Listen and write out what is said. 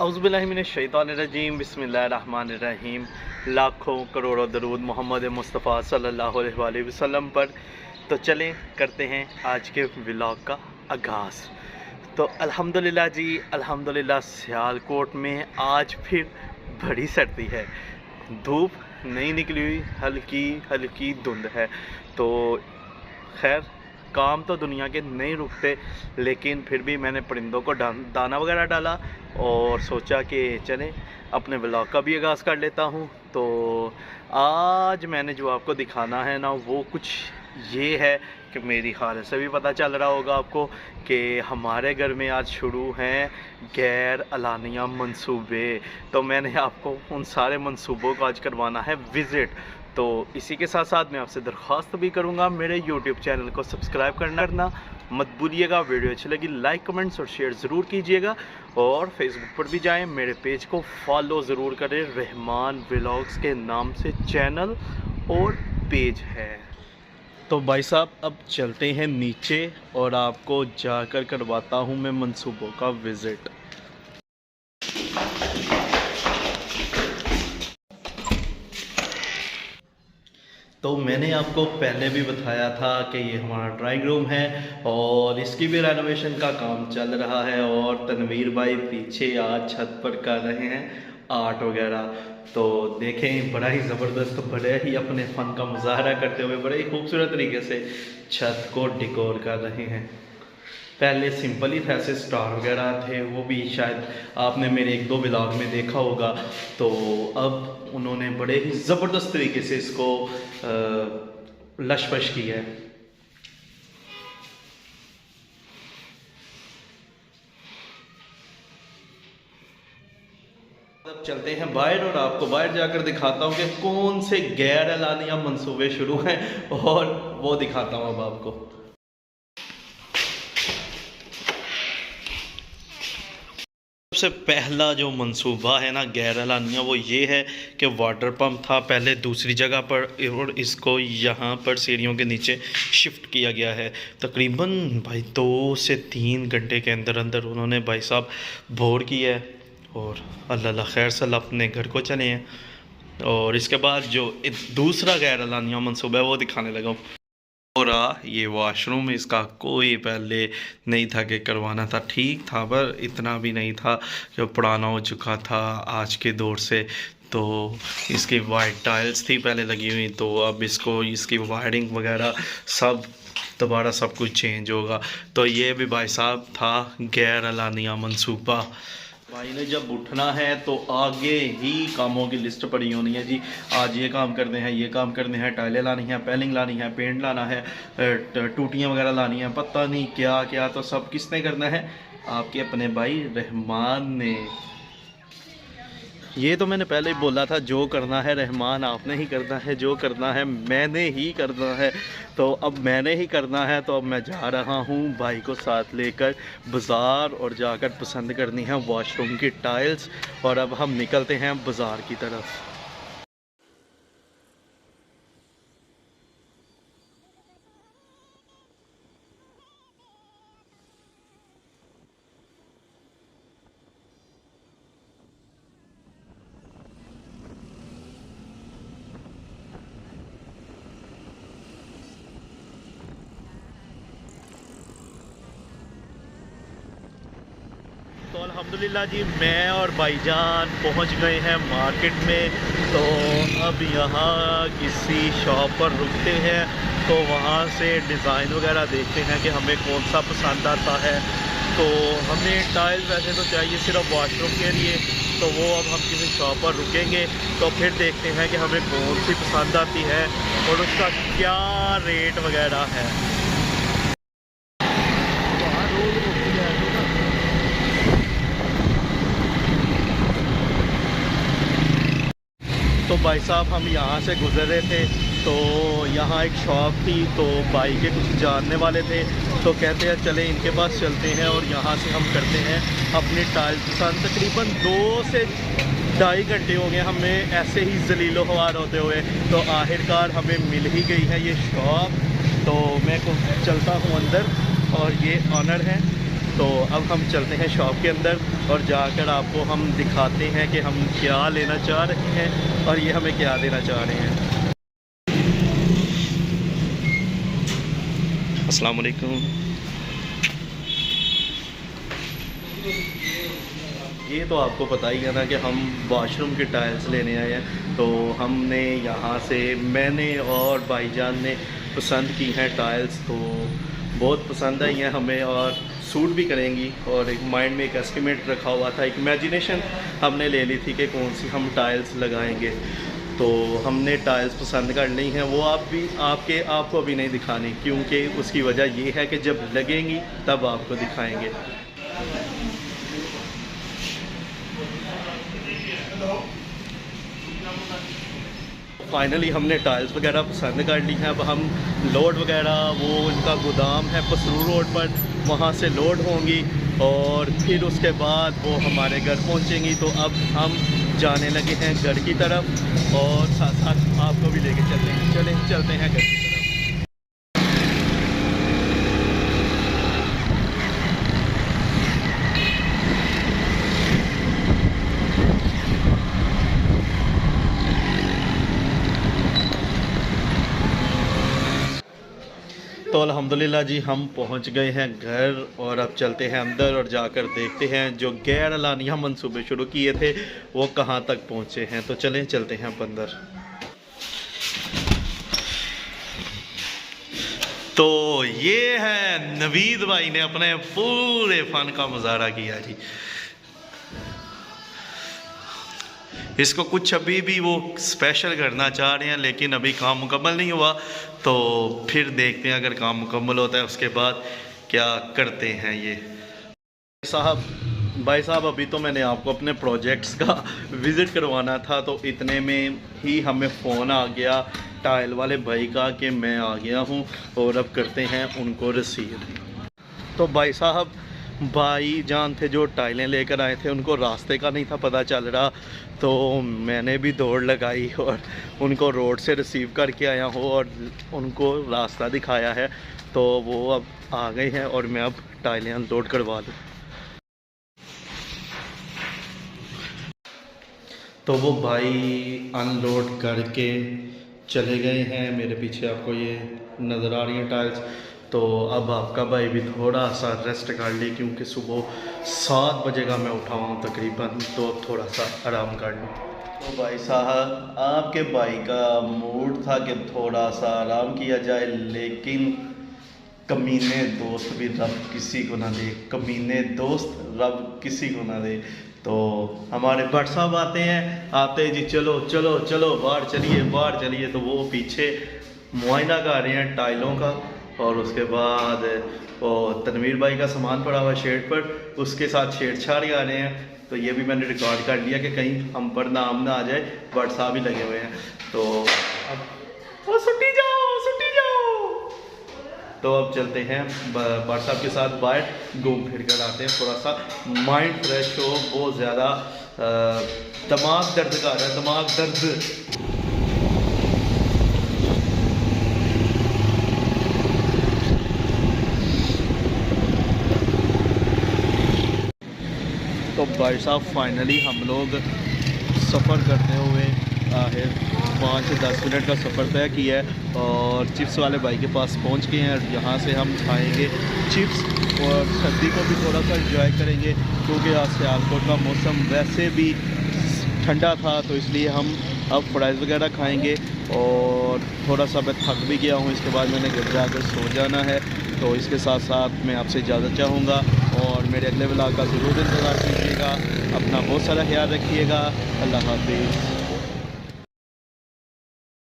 औज़ुबिल्लाहिमिनश्शैतानिर्रजीम बिस्मिल्लाहिर्रहमानिर्रहीम। लाखों करोड़ों दरूद मोहम्मद मुस्तफ़ा सल्लल्लाहु अलैहि वसल्लम पर। तो चलें करते हैं आज के व्लॉग का आगाज़। तो अल्हम्दुलिल्लाह जी, अल्हम्दुलिल्लाह सियालकोट में आज फिर बड़ी सर्दी है। धूप नहीं निकली हुई, हल्की हल्की धुंध है। तो खैर काम तो दुनिया के नहीं रुकते, लेकिन फिर भी मैंने परिंदों को दाना वगैरह डाला और सोचा कि चलें अपने ब्लॉग का भी आगाज़ कर लेता हूँ। तो आज मैंने जो आपको दिखाना है ना, वो कुछ ये है कि मेरी हालत से भी पता चल रहा होगा आपको कि हमारे घर में आज शुरू हैं गैर अलानिया मंसूबे। तो मैंने आपको उन सारे मंसूबों को आज करवाना है विज़िट। तो इसी के साथ साथ मैं आपसे दरख्वास्त भी करूंगा, मेरे YouTube चैनल को सब्सक्राइब करना मत भूलिएगा। वीडियो अच्छी लगी लाइक कमेंट्स और शेयर ज़रूर कीजिएगा, और फेसबुक पर भी जाएं, मेरे पेज को फॉलो ज़रूर करें। रहमान व्लॉग्स के नाम से चैनल और पेज है। तो भाई साहब अब चलते हैं नीचे और आपको जाकर करवाता हूँ मैं मंसूबों का विज़िट। तो मैंने आपको पहले भी बताया था कि ये हमारा ड्राइंग रूम है और इसकी भी रेनोवेशन का काम चल रहा है, और तनवीर भाई पीछे आज छत पर कर रहे हैं आर्ट वगैरह। तो देखें बड़ा ही ज़बरदस्त, बड़े ही अपने फ़न का मुजाहरा करते हुए बड़े ही खूबसूरत तरीके से छत को डिकोर कर रहे हैं। पहले सिंपल ही था, ऐसे स्टार वगैरह थे, वो भी शायद आपने मेरे एक दो व्लॉग में देखा होगा। तो अब उन्होंने बड़े ही ज़बरदस्त तरीके से इसको लशपश किया है। अब चलते हैं बाहर और आपको बाहर जाकर दिखाता हूँ कि कौन से गैर एलानिया मंसूबे शुरू हैं, और वो दिखाता हूँ अब आपको। सबसे पहला जो मंसूबा है ना गैर एलानिया, वो ये है कि वाटर पंप था पहले दूसरी जगह पर, और इसको यहाँ पर सीढ़ियों के नीचे शिफ्ट किया गया है। तकरीबन भाई 2 से 3 घंटे के अंदर अंदर उन्होंने भाई साहब बोर किया है, और अल्लाह खैर सल अपने घर को चले हैं। और इसके बाद जो दूसरा गैर एलानिया मंसूबा है वो दिखाने लगा। और ये वॉशरूम इसका कोई पहले नहीं था कि करवाना था, ठीक था पर इतना भी नहीं था कि पुराना हो चुका था आज के दौर से। तो इसकी वाइट टाइल्स थी पहले लगी हुई, तो अब इसको इसकी वायरिंग वगैरह सब दोबारा सब कुछ चेंज होगा। तो ये भी भाई साहब था गैर एलानिया मंसूबा। भाई ने जब उठना है तो आगे ही कामों की लिस्ट पड़ी होनी है जी। आज ये काम करने हैं, ये काम करने हैं, टाइलें लानी है, पेलिंग लानी है, पेंट लाना है, टूटियाँ वगैरह लानी है, पता नहीं क्या क्या। तो सब किसने करना है? आपके अपने भाई रहमान ने। ये तो मैंने पहले ही बोला था, जो करना है रहमान आपने ही करना है, जो करना है मैंने ही करना है। तो अब मैंने ही करना है, तो अब मैं जा रहा हूँ भाई को साथ लेकर बाज़ार, और जाकर पसंद करनी है वॉशरूम की टाइल्स। और अब हम निकलते हैं बाज़ार की तरफ। तो अल्हम्दुलिल्लाह जी, मैं और भाईजान पहुंच गए हैं मार्केट में। तो अब यहाँ किसी शॉप पर रुकते हैं, तो वहाँ से डिज़ाइन वगैरह देखते हैं कि हमें कौन सा पसंद आता है। तो हमें टाइल्स वैसे तो चाहिए सिर्फ वॉशरूम के लिए, तो वो अब हम किसी शॉप पर रुकेंगे तो फिर देखते हैं कि हमें कौन सी पसंद आती है और उसका क्या रेट वगैरह है। तो भाई साहब हम यहाँ से गुज़र रहे थे, तो यहाँ एक शॉप थी, तो भाई के कुछ जानने वाले थे, तो कहते हैं चले इनके पास चलते हैं और यहाँ से हम करते हैं अपनी टाइल्स पसंद। तकरीबन 2 से 2.5 घंटे हो गए हमें ऐसे ही जलीलो ख्वार होते हुए, तो आखिरकार हमें मिल ही गई है ये शॉप। तो मैं को चलता हूँ अंदर, और ये ऑनर है, तो अब हम चलते हैं शॉप के अंदर और जाकर आपको हम दिखाते हैं कि हम क्या लेना चाह रहे हैं और ये हमें क्या देना चाह रहे हैं। अस्सलाम वालेकुम। ये तो आपको पता ही है ना कि हम वॉशरूम के टाइल्स लेने आए हैं। तो हमने यहाँ से मैंने और भाईजान ने पसंद की हैं टाइल्स, तो बहुत पसंद आई हैं हमें और सूट भी करेंगी। और एक माइंड में एक एस्टिमेट रखा हुआ था, एक इमेजिनेशन हमने ले ली थी कि कौन सी हम टाइल्स लगाएंगे। तो हमने टाइल्स पसंद कर ली हैं, वो आपको अभी नहीं दिखानी, क्योंकि उसकी वजह ये है कि जब लगेंगी तब आपको दिखाएंगे। फाइनली हमने टाइल्स वगैरह पसंद कर ली हैं। अब हम लोड वगैरह, वो उनका गोदाम है पसरू रोड पर, वहाँ से लोड होंगी और फिर उसके बाद वो हमारे घर पहुँचेंगी। तो अब हम जाने लगे हैं घर की तरफ और साथ साथ आपको भी लेके चलते हैं। चलते हैं घर की तरफ। तो अल्हम्दुलिल्लाह जी हम पहुंच गए हैं घर और अब चलते हैं अंदर और जाकर देखते हैं जो गैर एलानिया मंसूबे शुरू किए थे वो कहां तक पहुंचे हैं। तो चलते हैं अब अंदर। तो ये है नवीद भाई ने अपने पूरे फन का मुजाहरा किया जी। इसको कुछ अभी भी वो स्पेशल करना चाह रहे हैं, लेकिन अभी काम मुकम्मल नहीं हुआ। तो फिर देखते हैं अगर काम मुकम्मल होता है उसके बाद क्या करते हैं ये। भाई साहब अभी तो मैंने आपको अपने प्रोजेक्ट्स का विज़िट करवाना था, तो इतने में ही हमें फ़ोन आ गया टाइल वाले भाई का कि मैं आ गया हूँ और अब करते हैं उनको रिसीव। तो भाई साहब भाई जान थे जो टाइलें लेकर आए थे, उनको रास्ते का नहीं था पता चल रहा, तो मैंने भी दौड़ लगाई और उनको रोड से रिसीव करके आया हूँ और उनको रास्ता दिखाया है। तो वो अब आ गए हैं और मैं अब टाइलें अनलोड करवा लूँ। तो वो भाई अनलोड करके चले गए हैं। मेरे पीछे आपको ये नज़र आ रही हैं टाइल्स। तो अब आपका भाई भी थोड़ा सा रेस्ट कर ली, क्योंकि सुबह 7 बजे का मैं उठा हूँ तकरीबन, तो अब थोड़ा सा आराम कर लूँ। तो भाई साहब आपके भाई का मूड था कि थोड़ा सा आराम किया जाए, लेकिन कमीने दोस्त भी रब किसी को ना दे, कमीने दोस्त रब किसी को ना दे। तो हमारे भट्ट साहब आते जी चलो चलो चलो बाहर चलिए। तो वो पीछे मुआयना कर रहे हैं टाइलों का और उसके बाद वो तनवीर भाई का सामान पड़ा हुआ शेड पर, उसके साथ छेड़छाड़ आ रहे हैं। तो ये भी मैंने रिकॉर्ड कर लिया कि कहीं हम पर नाम ना आ जाए, भट्ट साहब ही लगे हुए हैं। तो अब सुटी जाओ। तो अब चलते हैं भट्ट साहब के साथ बाहर घूम फिर कर आते हैं, थोड़ा सा माइंड फ्रेश हो। बहुत ज़्यादा दिमाग दर्द कर रहा है, दिमाग दर्द। तो भाई साहब फाइनली हम लोग सफ़र करते हुए आखिर 5 से 10 मिनट का सफ़र तय किया है और चिप्स वाले भाई के पास पहुंच गए हैं। यहाँ से हम खाएंगे चिप्स और सर्दी को भी थोड़ा सा एंजॉय करेंगे, क्योंकि आज सियालकोट का मौसम वैसे भी ठंडा था, तो इसलिए हम अब फ्राइज़ वगैरह खाएंगे। और थोड़ा सा मैं थक भी गया हूँ, इसके बाद मैंने घर जाकर सो जाना है। तो इसके साथ साथ मैं आपसे इजाज़त चाहूँगा और मेरे अगले व्लॉग का ज़रूर इंतज़ार कीजिएगा। अपना बहुत सारा ख्याल रखिएगा। अल्लाह हाफिज़।